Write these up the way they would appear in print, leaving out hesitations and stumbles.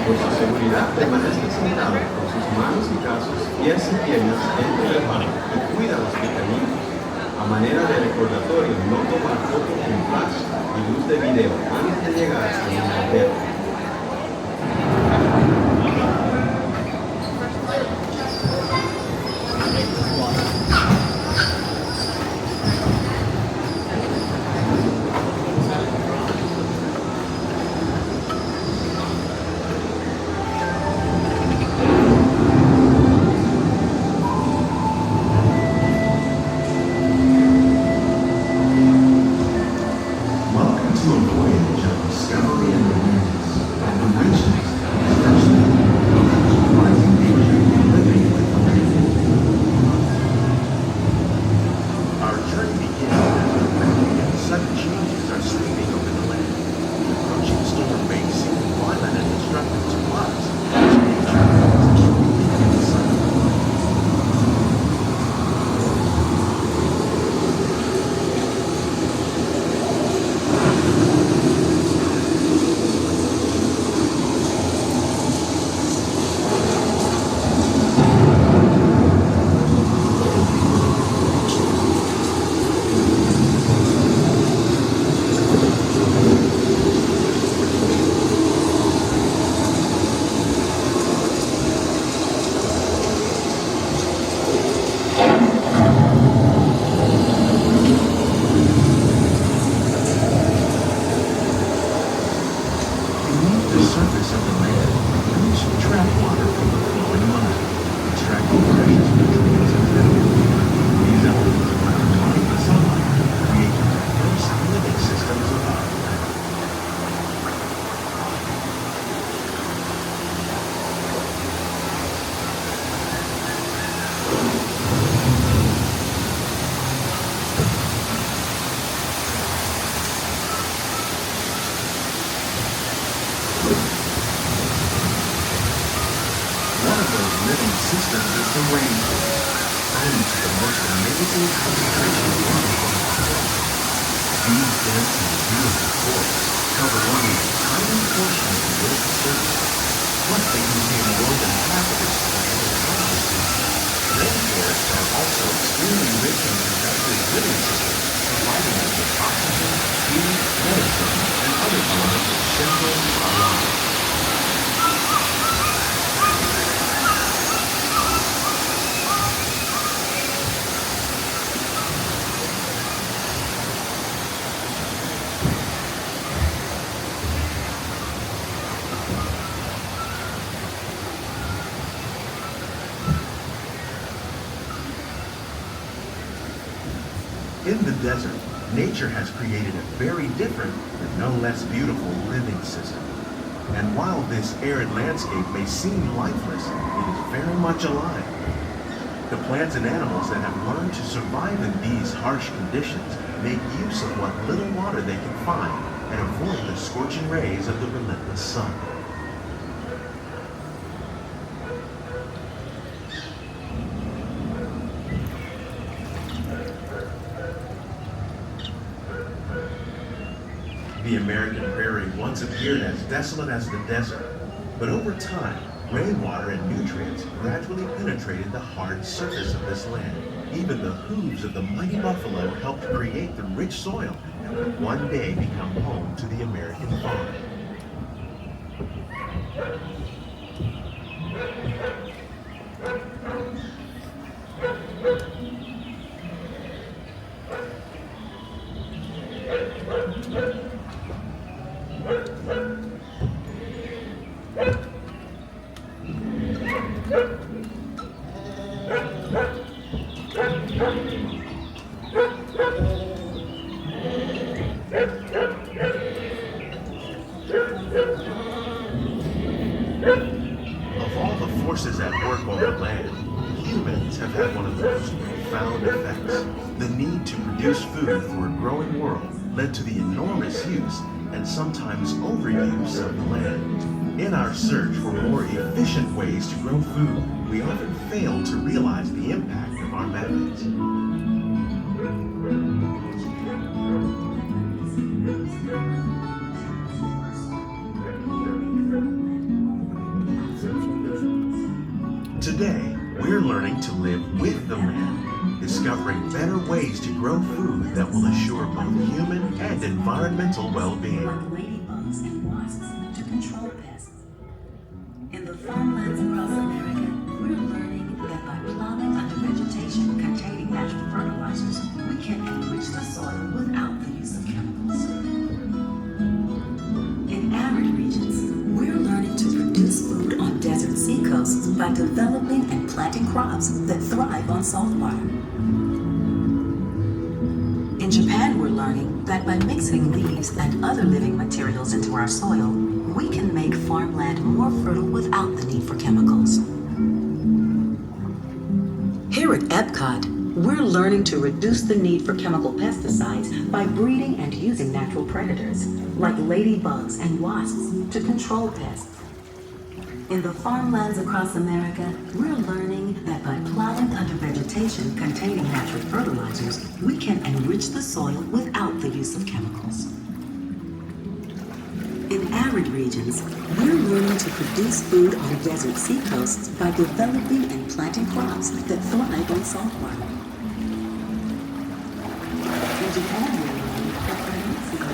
Por su seguridad, permanezca sentado con sus manos y brazos, pies y piernas dentro del barco y cuida los pequeñitos. A manera de recordatorio, no tomar fotos con flash y luz de video antes de llegar a la alberca. systems is the rainfall, home to the most amazing concentration of waterfalls. These dense and beautiful forests cover only a tiny portion of the Earth's surface, plus they contain more than half of its plant and animal species. Rainforests are also extremely rich in productive living systems, providing us with oxygen, food, medicine, and other forms of essential to our lives. In the desert, nature has created a very different but no less beautiful living system. And while this arid landscape may seem lifeless, it is very much alive. The plants and animals that have learned to survive in these harsh conditions make use of what little water they can find and avoid the scorching rays of the relentless sun. The American prairie once appeared as desolate as the desert, but over time, rainwater and nutrients gradually penetrated the hard surface of this land. Even the hooves of the mighty buffalo helped create the rich soil that would one day become home to the American farm. Of all the forces at work on the land, humans have had one of the most profound effects. The need to produce food for a growing world led to the enormous use and sometimes overuse of the land. In our search for more efficient ways to grow food, we often fail to realize the impact of our methods. Today, we're learning to live with the land, discovering better ways to grow food that will assure both human and environmental well-being. Ladybugs and wasps to control pests. In the farmlands across America, we're learning that by plowing under vegetation containing natural fertilizers, we can enrich the soil without the use of chemicals. In arid regions, we're learning to produce food on desert seacoasts by developing and planting crops that thrive on salt water. In Japan, we're learning that by mixing leaves and other living materials into our soil, we can make farmland more fertile without the need for chemicals. Here at EPCOT, we're learning to reduce the need for chemical pesticides by breeding and using natural predators, like ladybugs and wasps, to control pests. In the farmlands across America, we're learning that by plowing under vegetation containing natural fertilizers, we can enrich the soil without the use of chemicals. In arid regions, we're learning to produce food on desert seacoasts by developing and planting crops that thrive on salt water. In Japan, we're learning that by mixing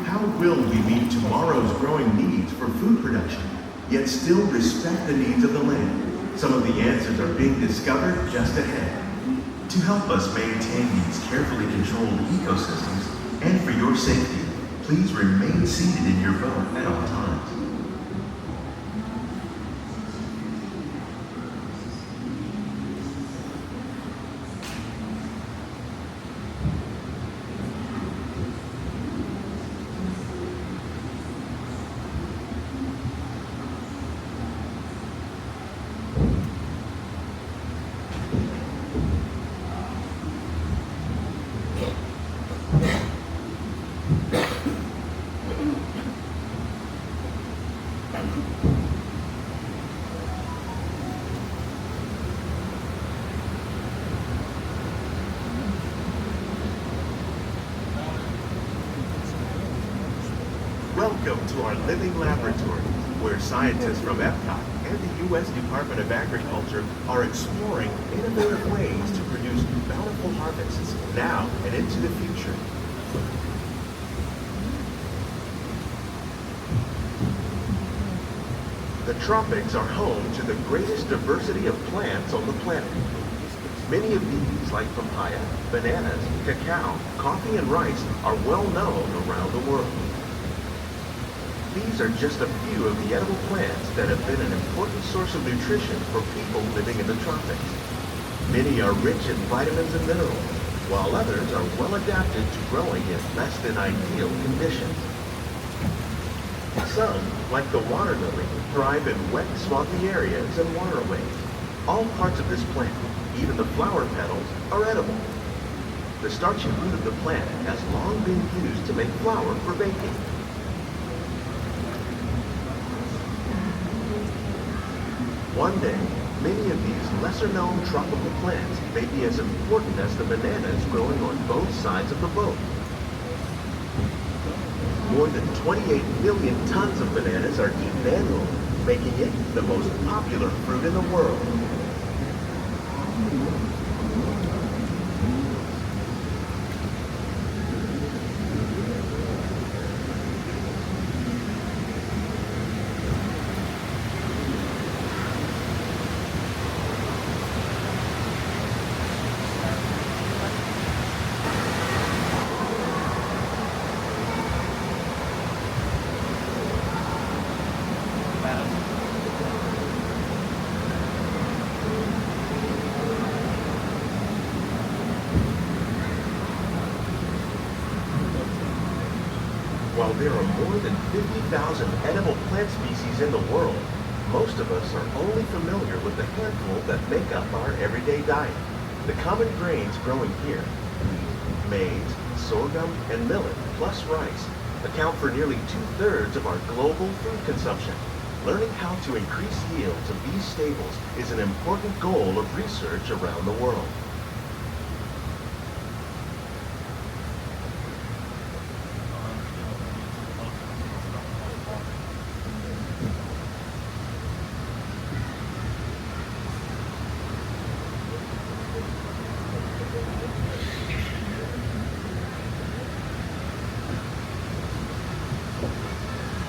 How will we meet tomorrow's growing needs for food production, yet still respect the needs of the land? Some of the answers are being discovered just ahead. To help us maintain these carefully controlled ecosystems, and for your safety, please remain seated in your boat at all times. Welcome to our living laboratory, where scientists from EPCOT and the U.S. Department of Agriculture are exploring innovative ways to produce bountiful harvests now and into the future. The tropics are home to the greatest diversity of plants on the planet. Many of these, like papaya, bananas, cacao, coffee, and rice, are well known around the world. These are just a few of the edible plants that have been an important source of nutrition for people living in the tropics. Many are rich in vitamins and minerals, while others are well adapted to growing in less than ideal conditions. Some, like the water lily, thrive in wet, swampy areas and waterways. All parts of this plant, even the flower petals, are edible. The starchy root of the plant has long been used to make flour for baking. One day, many of these these lesser-known tropical plants may be as important as the bananas growing on both sides of the boat. More than 28 million tons of bananas are eaten annually, making it the most popular fruit in the world. While there are more than 50,000 edible plant species in the world, most of us are only familiar with the handful that make up our everyday diet. The common grains growing here, wheat, maize, sorghum, and millet, plus rice, account for nearly 2/3 of our global food consumption. Learning how to increase yields of these staples is an important goal of research around the world.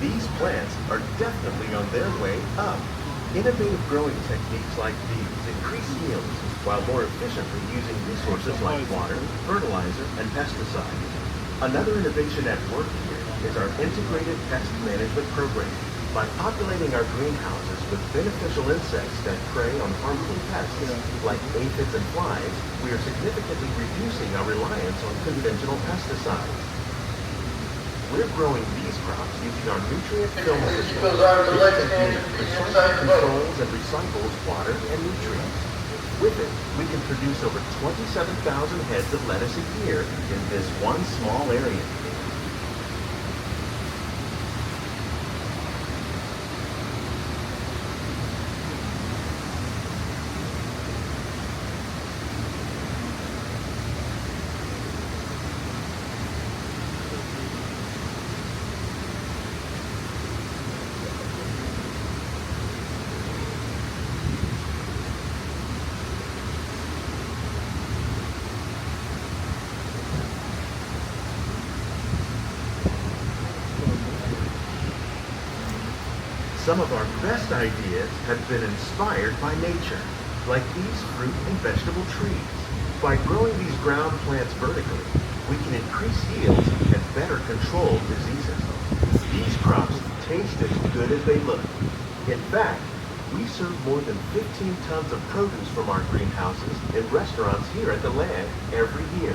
These plants are definitely on their way up. Innovative growing techniques like these increase yields while more efficiently using resources like water, fertilizer, and pesticides. Another innovation at work here is our integrated pest management program. By populating our greenhouses with beneficial insects that prey on harmful pests like aphids and flies, we are significantly reducing our reliance on conventional pesticides. We're growing these crops using our nutrient film system. This technique precisely controls and recycles water and nutrients. With it, we can produce over 27,000 heads of lettuce a year in this one small area. Some of our best ideas have been inspired by nature, like these fruit and vegetable trees. By growing these ground plants vertically, we can increase yields and better control diseases. These crops taste as good as they look. In fact, we serve more than 15 tons of produce from our greenhouses in restaurants here at the Land every year.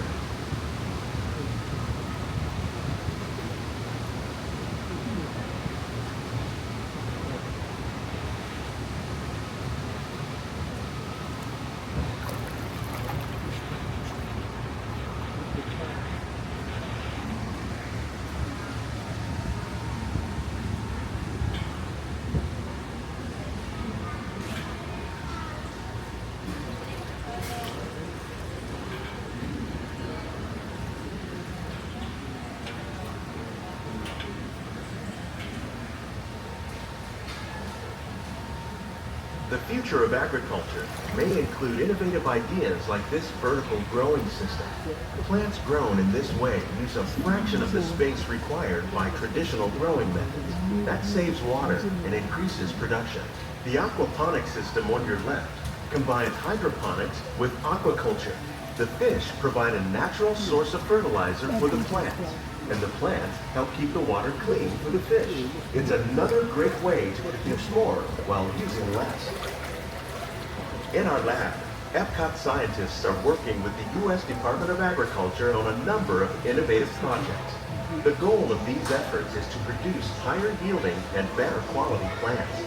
The future of agriculture may include innovative ideas like this vertical growing system. Plants grown in this way use a fraction of the space required by traditional growing methods. That saves water and increases production. The aquaponics system on your left combines hydroponics with aquaculture. The fish provide a natural source of fertilizer for the plants, and the plants help keep the water clean for the fish. It's another great way to produce more while using less. In our lab, EPCOT scientists are working with the U.S. Department of Agriculture on a number of innovative projects. The goal of these efforts is to produce higher yielding and better quality plants.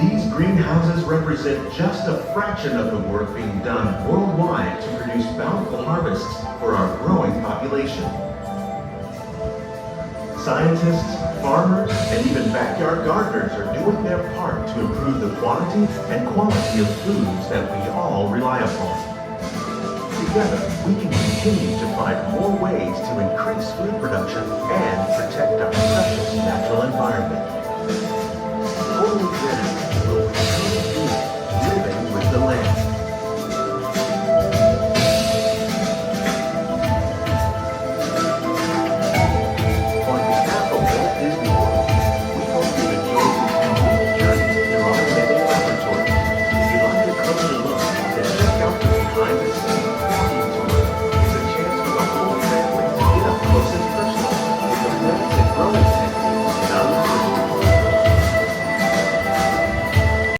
These greenhouses represent just a fraction of the work being done worldwide to produce bountiful harvests for our growing population. Scientists, farmers, and even backyard gardeners are doing their part to improve the quantity and quality of foods that we all rely upon. Together, we can continue to find more ways to increase food production and protect our precious natural environment.